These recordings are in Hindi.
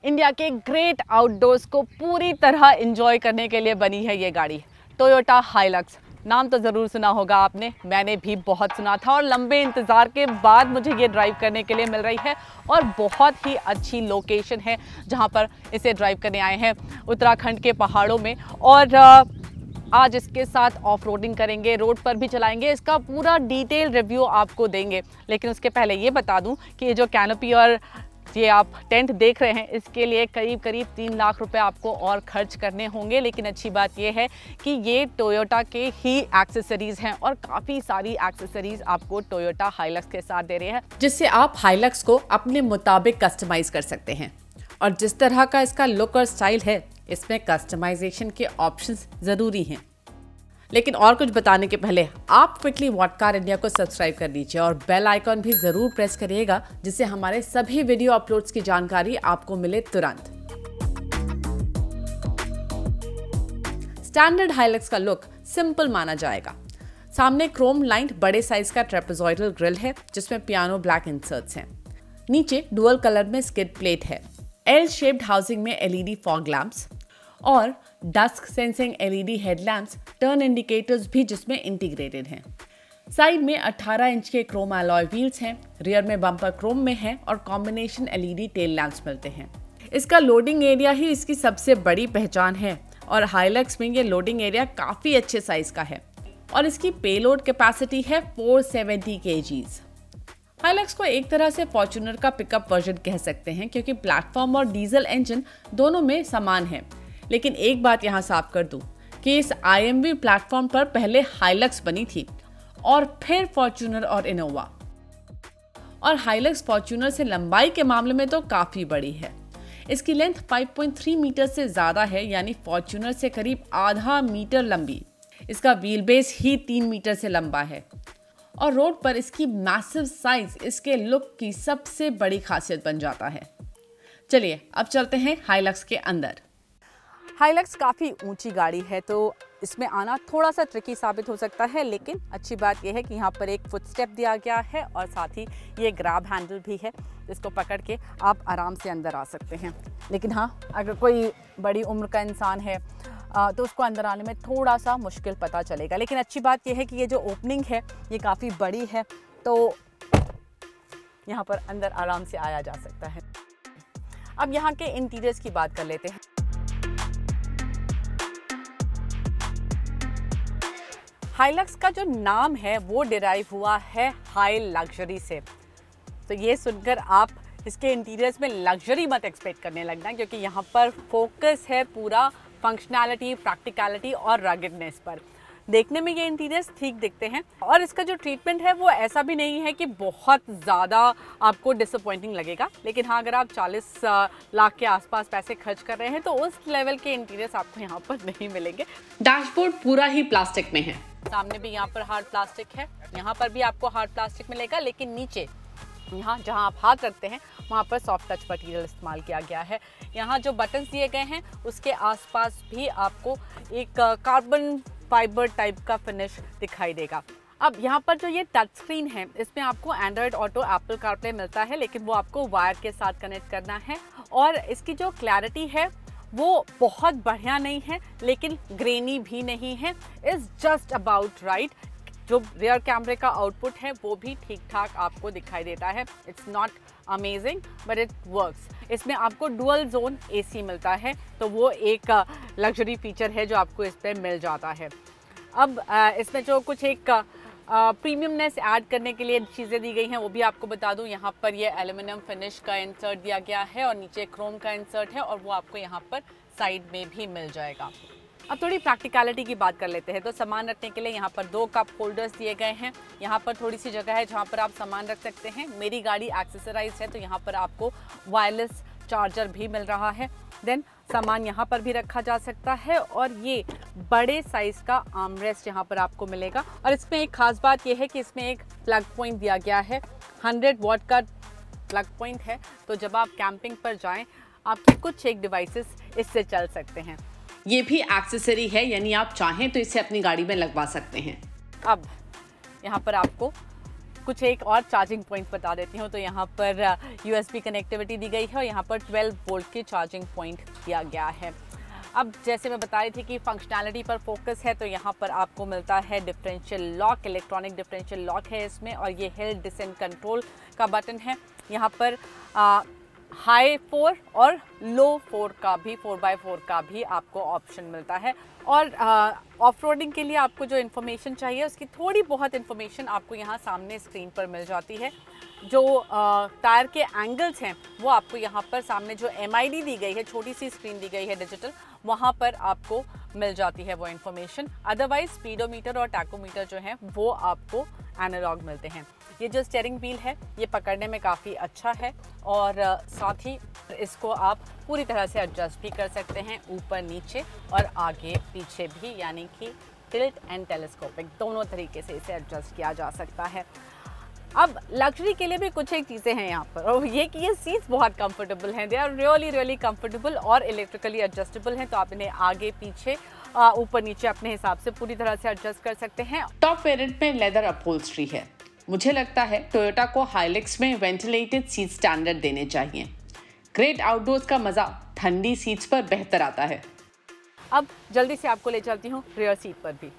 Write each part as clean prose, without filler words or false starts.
इंडिया के ग्रेट आउटडोर्स को पूरी तरह एंजॉय करने के लिए बनी है ये गाड़ी, टोयोटा हाइलक्स। नाम तो ज़रूर सुना होगा आपने, मैंने भी बहुत सुना था और लंबे इंतज़ार के बाद मुझे ये ड्राइव करने के लिए मिल रही है और बहुत ही अच्छी लोकेशन है जहाँ पर इसे ड्राइव करने आए हैं, उत्तराखंड के पहाड़ों में। और आज इसके साथ ऑफ रोडिंग करेंगे, रोड पर भी चलाएंगे, इसका पूरा डिटेल रिव्यू आपको देंगे। लेकिन उसके पहले ये बता दूं कि ये जो कैनोपी और ये आप टेंट देख रहे हैं, इसके लिए करीब 3 लाख रुपए आपको और खर्च करने होंगे। लेकिन अच्छी बात ये है कि ये टोयोटा के ही एक्सेसरीज हैं और काफ़ी सारी एक्सेसरीज आपको टोयोटा हाइलक्स के साथ दे रहे हैं, जिससे आप हाइलक्स को अपने मुताबिक कस्टमाइज कर सकते हैं। और जिस तरह का इसका लुक और स्टाइल है, इसमें कस्टमाइजेशन के ऑप्शंस ज़रूरी हैं। लेकिन और कुछ बताने के पहले आप क्विकली व्हाट कार इंडिया को सब्सक्राइब कर लीजिए और बेल आइकॉन भी ज़रूर प्रेस करिएगा, जिससे हमारे सभी वीडियो अपलोड्स की जानकारी आपको मिले तुरंत। स्टैंडर्ड हाइलक्स का लुक सिंपल माना जाएगा। सामने क्रोम लाइंड बड़े साइज का ट्रेपेजॉइडल ग्रिल है, जिसमें पियानो ब्लैक इंसर्ट्स हैं। नीचे डुअल कलर में स्किड प्लेट है। एल शेप्ड हाउसिंग में एलईडी फॉग लैंप्स और dusk sensing LED headlamps, turn indicators भी जिसमें इंटीग्रेटेड हैं। साइड में 18 इंच के क्रोम अलॉय व्हील्स हैं, रियर में बम्पर क्रोम में है और कॉम्बिनेशन एलईडी टेल लैंप्स मिलते हैं। इसका लोडिंग एरिया ही इसकी सबसे बड़ी पहचान है और हाइलक्स में ये लोडिंग एरिया काफ़ी अच्छे साइज का है और इसकी पेलोड कैपेसिटी है 470 kgs। हाइलक्स को एक तरह से फॉर्च्यूनर का पिकअप वर्जन कह सकते हैं, क्योंकि प्लेटफॉर्म और डीजल इंजन दोनों में समान है। लेकिन एक बात यहाँ साफ कर दूं कि इस IMV प्लेटफॉर्म पर पहले हाइलक्स बनी थी और फिर फॉर्च्यूनर और इनोवा। और हाइलक्स फॉर्च्यूनर से लंबाई के मामले में तो काफ़ी बड़ी है। इसकी लेंथ 5.3 मीटर से ज़्यादा है, यानी फॉर्च्यूनर से करीब आधा मीटर लंबी। इसका व्हील बेस ही 3 मीटर से लंबा है और रोड पर इसकी मैसिव साइज इसके लुक की सबसे बड़ी खासियत बन जाता है। चलिए अब चलते हैं हाइलक्स के अंदर। हाइलक्स काफ़ी ऊंची गाड़ी है, तो इसमें आना थोड़ा सा ट्रिकी साबित हो सकता है। लेकिन अच्छी बात यह है कि यहाँ पर एक फुट स्टेप दिया गया है और साथ ही ये ग्रैब हैंडल भी है, जिसको पकड़ के आप आराम से अंदर आ सकते हैं। लेकिन हाँ, अगर कोई बड़ी उम्र का इंसान है तो उसको अंदर आने में थोड़ा सा मुश्किल पता चलेगा। लेकिन अच्छी बात यह है कि ये जो ओपनिंग है ये काफ़ी बड़ी है, तो यहाँ पर अंदर आराम से आया जा सकता है। अब यहाँ के इंटीरियर्स की बात कर लेते हैं। हाइलक्स का जो नाम है वो डिराइव हुआ है हाई लग्जरी से, तो ये सुनकर आप इसके इंटीरियर्स में लग्जरी मत एक्सपेक्ट करने लगना, क्योंकि यहाँ पर फोकस है पूरा फंक्शनैलिटी, प्रैक्टिकलिटी और रगेडनेस पर। देखने में ये इंटीरियर्स ठीक दिखते हैं और इसका जो ट्रीटमेंट है वो ऐसा भी नहीं है कि बहुत ज़्यादा आपको डिसअपॉइंटिंग लगेगा। लेकिन हाँ, अगर आप 40 लाख के आसपास पैसे खर्च कर रहे हैं तो उस लेवल के इंटीरियर्स आपको यहाँ पर नहीं मिलेंगे। डैशबोर्ड पूरा ही प्लास्टिक में है, सामने भी यहाँ पर हार्ड प्लास्टिक है, यहाँ पर भी आपको हार्ड प्लास्टिक मिलेगा। लेकिन नीचे यहाँ जहाँ आप हाथ रखते हैं वहाँ पर सॉफ्ट टच मटेरियल इस्तेमाल किया गया है। यहाँ जो बटन्स दिए गए हैं उसके आसपास भी आपको एक कार्बन फाइबर टाइप का फिनिश दिखाई देगा। अब यहाँ पर जो ये टच स्क्रीन है, इसमें आपको एंड्रॉयड ऑटो, एप्पल कारप्ले मिलता है, लेकिन वो आपको वायर के साथ कनेक्ट करना है। और इसकी जो क्लैरिटी है वो बहुत बढ़िया नहीं है, लेकिन ग्रेनी भी नहीं है, इज़ जस्ट अबाउट राइट। जो रियर कैमरे का आउटपुट है वो भी ठीक ठाक आपको दिखाई देता है। It's not amazing but it works. इसमें आपको डुअल जोन AC मिलता है, तो वो एक लग्जरी फीचर है जो आपको इस पर मिल जाता है। अब इसमें जो कुछ एक प्रीमियमनेस ऐड करने के लिए चीज़ें दी गई हैं वो भी आपको बता दूं। यहाँ पर ये एल्यूमिनियम फिनिश का इंसर्ट दिया गया है और नीचे क्रोम का इंसर्ट है और वो आपको यहाँ पर साइड में भी मिल जाएगा। अब थोड़ी प्रैक्टिकलिटी की बात कर लेते हैं। तो सामान रखने के लिए यहाँ पर 2 कप होल्डर्स दिए गए हैं। यहाँ पर थोड़ी सी जगह है जहाँ पर आप सामान रख सकते हैं। मेरी गाड़ी एक्सेसराइज है, तो यहाँ पर आपको वायरलेस चार्जर भी मिल रहा है। देन सामान यहाँ पर भी रखा जा सकता है और ये बड़े साइज़ का आर्मरेस्ट यहाँ पर आपको मिलेगा। और इसमें एक खास बात यह है कि इसमें एक प्लग पॉइंट दिया गया है, 100 वॉट का प्लग पॉइंट है, तो जब आप कैंपिंग पर जाएं आपके कुछ एक डिवाइसेस इससे चल सकते हैं। ये भी एक्सेसरी है, यानी आप चाहें तो इसे अपनी गाड़ी में लगवा सकते हैं। अब यहाँ पर आपको कुछ एक और चार्जिंग पॉइंट बता देती हूँ। तो यहाँ पर USB कनेक्टिविटी दी गई है और यहाँ पर 12 वोल्ट की चार्जिंग पॉइंट दिया गया है। अब जैसे मैं बता रही थी कि फंक्शनैलिटी पर फोकस है, तो यहाँ पर आपको मिलता है differential lock, electronic differential lock है इसमें, और ये हिल डिसेंट कंट्रोल का बटन है। यहाँ पर हाई 4 और लो 4 का भी 4x4 का भी आपको ऑप्शन मिलता है। और ऑफ रोडिंग के लिए आपको जो इन्फॉर्मेशन चाहिए उसकी थोड़ी बहुत इन्फॉर्मेशन आपको यहाँ सामने स्क्रीन पर मिल जाती है। जो टायर के एंगल्स हैं वो आपको यहाँ पर सामने जो MID दी गई है, छोटी सी स्क्रीन दी गई है डिजिटल, वहाँ पर आपको मिल जाती है वो इन्फॉर्मेशन। अदरवाइज स्पीडोमीटर और टैकोमीटर जो हैं वो आपको एनालॉग मिलते हैं। ये जो स्टीयरिंग व्हील है ये पकड़ने में काफ़ी अच्छा है और साथ ही इसको आप पूरी तरह से एडजस्ट भी कर सकते हैं, ऊपर नीचे और आगे पीछे भी, यानी कि टिल्ट एंड टेलीस्कोपिक दोनों तरीके से इसे एडजस्ट किया जा सकता है। अब लग्जरी के लिए भी कुछ एक चीज़ें हैं यहाँ पर, और ये कि ये सीट्स बहुत कंफर्टेबल हैं। दे आर रियली कंफर्टेबल और इलेक्ट्रिकली एडजस्टेबल हैं, तो आप इन्हें आगे पीछे ऊपर नीचे अपने हिसाब से पूरी तरह से एडजस्ट कर सकते हैं। टॉप वेरिएंट में लेदर अपहोल्स्ट्री है। मुझे लगता है टोयोटा को हाइलक्स में वेंटिलेटेड सीट स्टैंडर्ड देने चाहिए। ग्रेट आउटडोर्स का मजा ठंडी सीट्स पर बेहतर आता है। अब जल्दी से आपको ले चलती हूँ रियर सीट पर भी।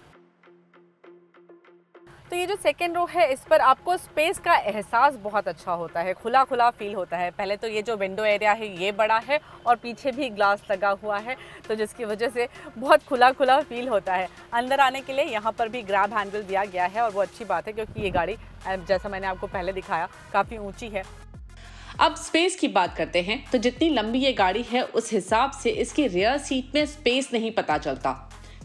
तो ये जो सेकेंड रो है इस पर आपको स्पेस का एहसास बहुत अच्छा होता है, खुला खुला फील होता है। पहले तो ये जो विंडो एरिया है ये बड़ा है और पीछे भी ग्लास लगा हुआ है, तो जिसकी वजह से बहुत खुला खुला फील होता है। अंदर आने के लिए यहाँ पर भी ग्रैब हैंडल दिया गया है और वो अच्छी बात है क्योंकि ये गाड़ी जैसा मैंने आपको पहले दिखाया काफ़ी ऊँची है। अब स्पेस की बात करते हैं तो जितनी लंबी ये गाड़ी है उस हिसाब से इसकी रियर सीट में स्पेस नहीं पता चलता।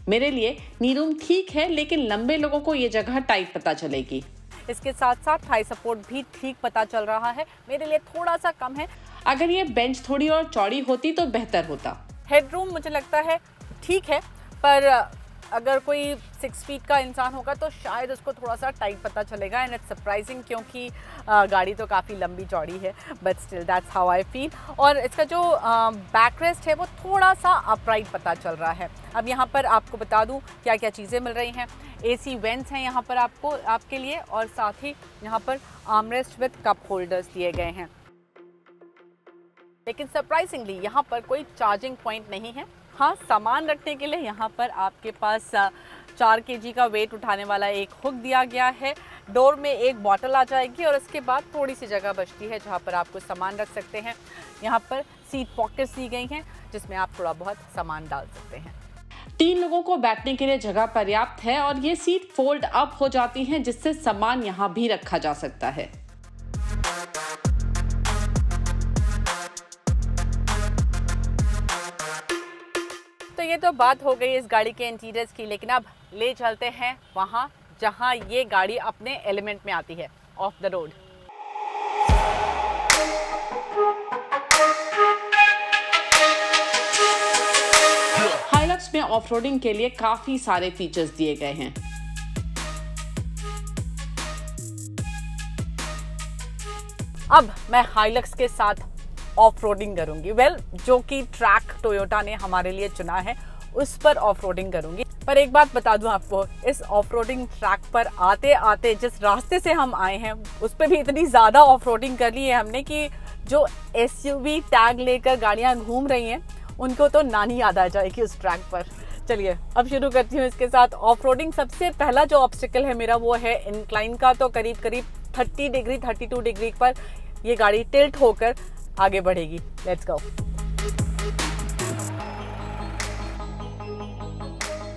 मेरे लिए नी रूम ठीक है, लेकिन लंबे लोगों को ये जगह टाइट पता चलेगी। इसके साथ साथ थाई सपोर्ट भी ठीक पता चल रहा है, मेरे लिए थोड़ा सा कम है। अगर ये बेंच थोड़ी और चौड़ी होती तो बेहतर होता। हेडरूम मुझे लगता है ठीक है, पर अगर कोई 6 फीट का इंसान होगा तो शायद उसको थोड़ा सा टाइट पता चलेगा। एंड इट्स सरप्राइजिंग क्योंकि गाड़ी तो काफ़ी लंबी चौड़ी है, but still that's how I feel. और इसका जो बैक रेस्ट है वो थोड़ा सा अपराइट पता चल रहा है। अब यहाँ पर आपको बता दूँ क्या क्या चीज़ें मिल रही हैं। AC वेंट्स हैं यहाँ पर आपके लिए, और साथ ही यहाँ पर आर्मरेस्ट विद कप होल्डर्स दिए गए हैं। लेकिन सरप्राइजिंगली यहाँ पर कोई चार्जिंग पॉइंट नहीं है। हाँ, सामान रखने के लिए यहाँ पर आपके पास 4 kg का वेट उठाने वाला एक हुक दिया गया है। डोर में एक बॉटल आ जाएगी और उसके बाद थोड़ी सी जगह बचती है जहाँ पर आपको सामान रख सकते हैं। यहाँ पर सीट पॉकेट्स दी गई हैं जिसमें आप थोड़ा बहुत सामान डाल सकते हैं। 3 लोगों को बैठने के लिए जगह पर्याप्त है और ये सीट फोल्ड अप हो जाती हैं जिससे सामान यहाँ भी रखा जा सकता है। तो ये तो बात हो गई इस गाड़ी के इंटीरियर्स की, लेकिन अब ले चलते हैं वहाँ जहाँ ये गाड़ी अपने एलिमेंट में आती है, ऑफ द रोड। हाइलक्स में ऑफ रोडिंग के लिए काफी सारे फीचर्स दिए गए हैं। अब मैं हाइलक्स के साथ ऑफ रोडिंग करूंगी। जो कि ट्रैक टोयोटा ने हमारे लिए चुना है उस पर ऑफ रोडिंग करूंगी। पर एक बात बता दूं आपको, इस ऑफ रोडिंग ट्रैक पर आते आते जिस रास्ते से हम आए हैं उस पर भी इतनी ज़्यादा ऑफ रोडिंग कर ली है हमने कि जो SUV टैग लेकर गाड़ियां घूम रही हैं उनको तो नानी याद आ जाएगी उस ट्रैक पर। चलिए अब शुरू करती हूँ इसके साथ ऑफ रोडिंग। सबसे पहला जो ऑब्स्टिकल है मेरा वो है इंक्लाइन का। तो करीब 30 डिग्री 32 डिग्री पर ये गाड़ी टिल्ट होकर आगे बढ़ेगी। Let's go.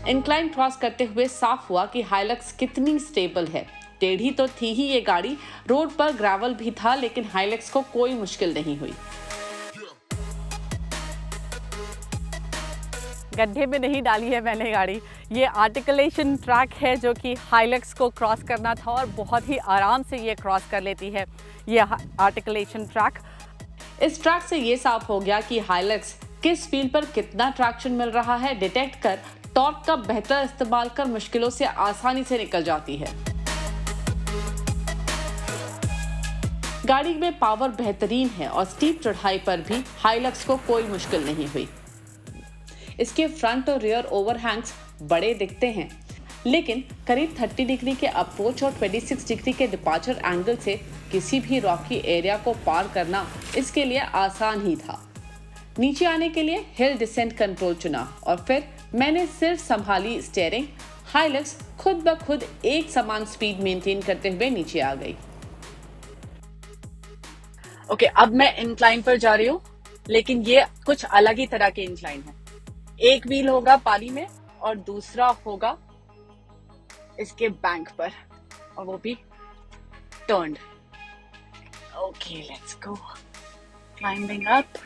इंक्लाइन क्रॉस करते हुए साफ हुआ कि हाइलक्स कितनी स्टेबल है। टेढ़ी तो थी ही ये गाड़ी, रोड पर ग्रेवल भी था, लेकिन हाइलक्स को कोई मुश्किल नहीं हुई। गड्ढे में नहीं डाली है मैंने गाड़ी। ये आर्टिकुलेशन ट्रैक है जो कि हाइलक्स को क्रॉस करना था और बहुत ही आराम से ये क्रॉस कर लेती है ये आर्टिकुलेशन ट्रैक। इस ट्रैक से ये साफ हो गया कि हाइलक्स किस व्हील पर कितना ट्रैक्शन मिल रहा है डिटेक्ट कर टॉर्क का बेहतर इस्तेमाल कर मुश्किलों से आसानी से निकल जाती है। गाड़ी में पावर बेहतरीन है और स्टीप चढ़ाई पर भी हाइलक्स को कोई मुश्किल नहीं हुई। इसके फ्रंट और रियर ओवरहैंग्स बड़े दिखते हैं, लेकिन करीब 30 डिग्री के अप्रोच और 26 डिग्री के डिपार्चर एंगल से किसी भी रॉकी एरिया को पार करना इसके लिए आसान ही था। नीचे आने के लिए हिल डिसेंट कंट्रोल चुना और फिर मैंने सिर्फ संभाली स्टीयरिंग। हाइलक्स खुद ब खुद एक समान स्पीड मेंटेन करते हुए नीचे आ गई। ओके, अब मैं इंक्लाइन पर जा रही हूँ, लेकिन ये कुछ अलग ही तरह के इंक्लाइन है। एक व्हील होगा पानी में और दूसरा होगा इसके बैंक पर, और वो भी turned. Okay, let's go, climbing up.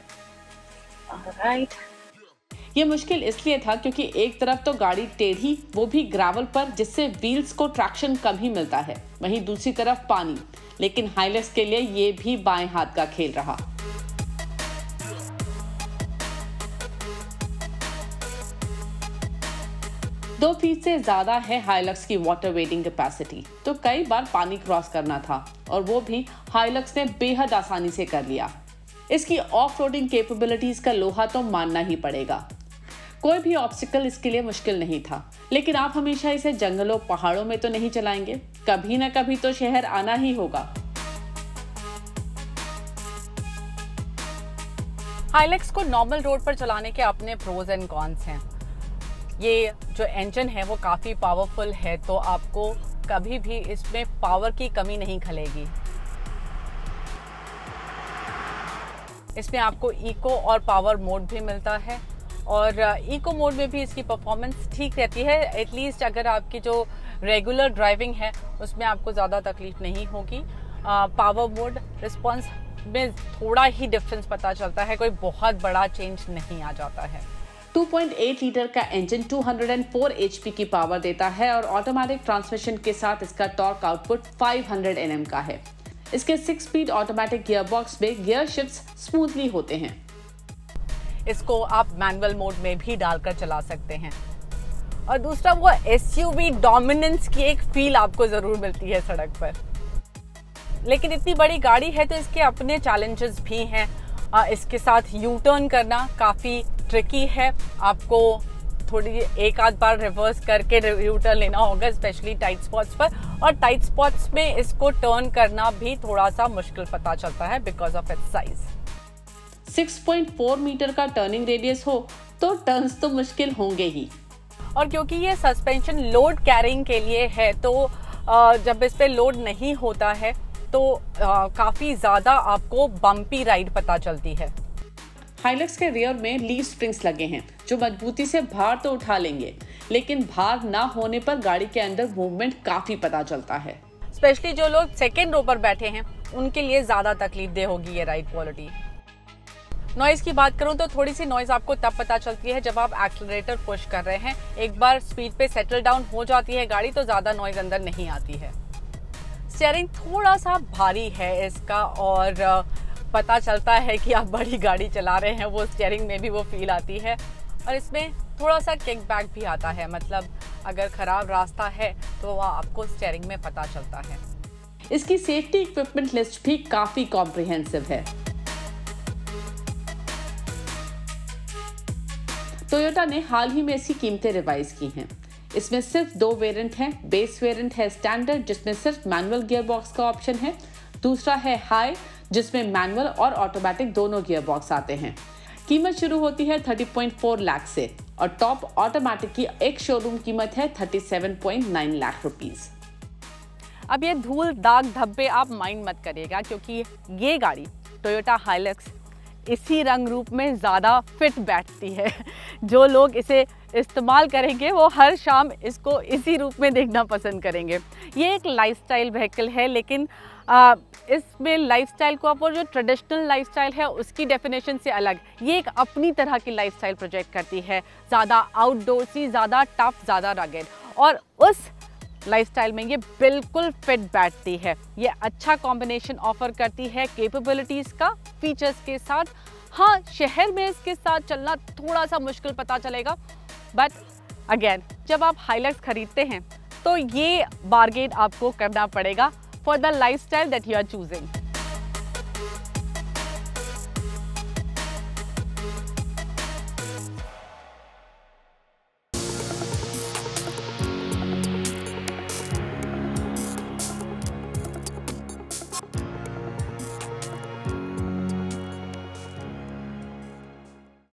Alright. ये मुश्किल इसलिए था क्योंकि एक तरफ तो गाड़ी टेढ़ी, वो भी ग्रेवल पर, जिससे व्हील्स को ट्रैक्शन कम ही मिलता है, वहीं दूसरी तरफ पानी। लेकिन हाइलक्स के लिए ये भी बाएं हाथ का खेल रहा। दो फीट से ज्यादा है हाइलक्स की वाटर वेटिंग कैपेसिटी, तो कई बार पानी क्रॉस करना था और वो भी हाइलक्स ने बेहद आसानी से कर लिया। इसकी ऑफ रोडिंग कैपेबिलिटीज का लोहा तो मानना ही पड़ेगा। कोई भी ऑब्स्टिकल इसके लिए मुश्किल नहीं था, लेकिन आप हमेशा इसे जंगलों पहाड़ों में तो नहीं चलाएंगे, कभी ना कभी तो शहर आना ही होगा। हाइलक्स को नॉर्मल रोड पर चलाने के अपने प्रोज एंड कॉन्स हैं। ये जो इंजन है वो काफ़ी पावरफुल है, तो आपको कभी भी इसमें पावर की कमी नहीं खलेगी। इसमें आपको इको और पावर मोड भी मिलता है, और इको मोड में भी इसकी परफॉर्मेंस ठीक रहती है। एटलीस्ट अगर आपकी जो रेगुलर ड्राइविंग है उसमें आपको ज़्यादा तकलीफ नहीं होगी। पावर मोड रिस्पॉन्स में थोड़ा ही डिफरेंस पता चलता है, कोई बहुत बड़ा चेंज नहीं आ जाता है। 2.8 लीटर का इंजन 204 HP की पावर देता है और ऑटोमेटिक ट्रांसमिशन के साथ इसका टॉर्क आउटपुट 500 Nm का है। इसके 6 स्पीड ऑटोमेटिक गियर बॉक्स में गियर शिफ्ट्स स्मूथली होते हैं। इसको आप मैनुअल मोड में भी डालकर चला सकते हैं। और दूसरा, वो SUV डोमिनेंस की एक फील आपको जरूर मिलती है सड़क पर। लेकिन इतनी बड़ी गाड़ी है तो इसके अपने चैलेंजेस भी हैं। इसके साथ यू टर्न करना काफ़ी ट्रिकी है, आपको थोड़ी एक आध बार रिवर्स करके यू टर्न लेना होगा, स्पेशली टाइट स्पॉट्स पर। और टाइट स्पॉट्स में इसको टर्न करना भी थोड़ा सा मुश्किल पता चलता है because of its size. 6.4 metre का टर्निंग रेडियस हो तो टर्न्स तो मुश्किल होंगे ही। और क्योंकि ये सस्पेंशन लोड कैरिंग के लिए है, तो जब इस पे लोड नहीं होता है तो काफ़ी ज़्यादा आपको बम्पी राइड पता चलती है। हाइलक्स के रियर में लीफ स्प्रिंग्स लगे हैं जो मजबूती से भार तो उठा लेंगे, लेकिन भार ना होने पर गाड़ी के अंदर मूवमेंट काफ़ी पता चलता है। स्पेशली जो लोग सेकेंड रो पर बैठे हैं उनके लिए ज़्यादा तकलीफ दे होगी ये राइड क्वालिटी। नॉइज की बात करूं तो थोड़ी सी नॉइज आपको तब पता चलती है जब आप एक्सीलरेटर पुश कर रहे हैं। एक बार स्पीड पे सेटल डाउन हो जाती है गाड़ी तो ज़्यादा नॉइज अंदर नहीं आती है। स्टीयरिंग थोड़ा सा भारी है इसका, और पता चलता है कि आप बड़ी गाड़ी चला रहे हैं, वो स्टीयरिंग में भी वो फील आती है। और इसमें थोड़ा सा किक बैक भी आता है, मतलब अगर ख़राब रास्ता है तो वह आपको स्टीयरिंग में पता चलता है। इसकी सेफ्टी इक्विपमेंट लिस्ट भी काफ़ी कॉम्प्रिहेंसिव है। टोयोटा ने हाल ही में इसकी कीमतें रिवाइज की हैं। इसमें सिर्फ 2 वेरिएंट हैं। बेस वेरिएंट है स्टैंडर्ड, जिसमें सिर्फ मैनुअल गियर बॉक्स का ऑप्शन है। दूसरा है हाई, जिसमें मैनुअल और ऑटोमेटिक दोनों गियर बॉक्स आते हैं। कीमत शुरू होती है 30.4 लाख से और टॉप ऑटोमेटिक की एक शोरूम कीमत है 37.9 लाख रुपीस। अब ये धूल दाग धब्बे आप माइंड मत करिएगा, क्योंकि ये गाड़ी टोयोटा हाइलक्स इसी रंग रूप में ज़्यादा फिट बैठती है। जो लोग इसे इस्तेमाल करेंगे वो हर शाम इसको इसी रूप में देखना पसंद करेंगे। ये एक लाइफस्टाइल व्हीकल है, लेकिन इसमें लाइफस्टाइल को आप, और जो ट्रेडिशनल लाइफस्टाइल है उसकी डेफिनेशन से अलग, ये एक अपनी तरह की लाइफस्टाइल प्रोजेक्ट करती है। ज़्यादा आउटडोर्सी, ज़्यादा टफ, ज़्यादा रगेड, और उस लाइफस्टाइल में ये बिल्कुल फिट बैठती है। ये अच्छा कॉम्बिनेशन ऑफर करती है कैपेबिलिटीज़ का फीचर्स के साथ। हाँ, शहर में इसके साथ चलना थोड़ा सा मुश्किल पता चलेगा, बट अगेन जब आप हाइलक्स खरीदते हैं तो ये बार्गेन आपको करना पड़ेगा for the lifestyle that you are choosing.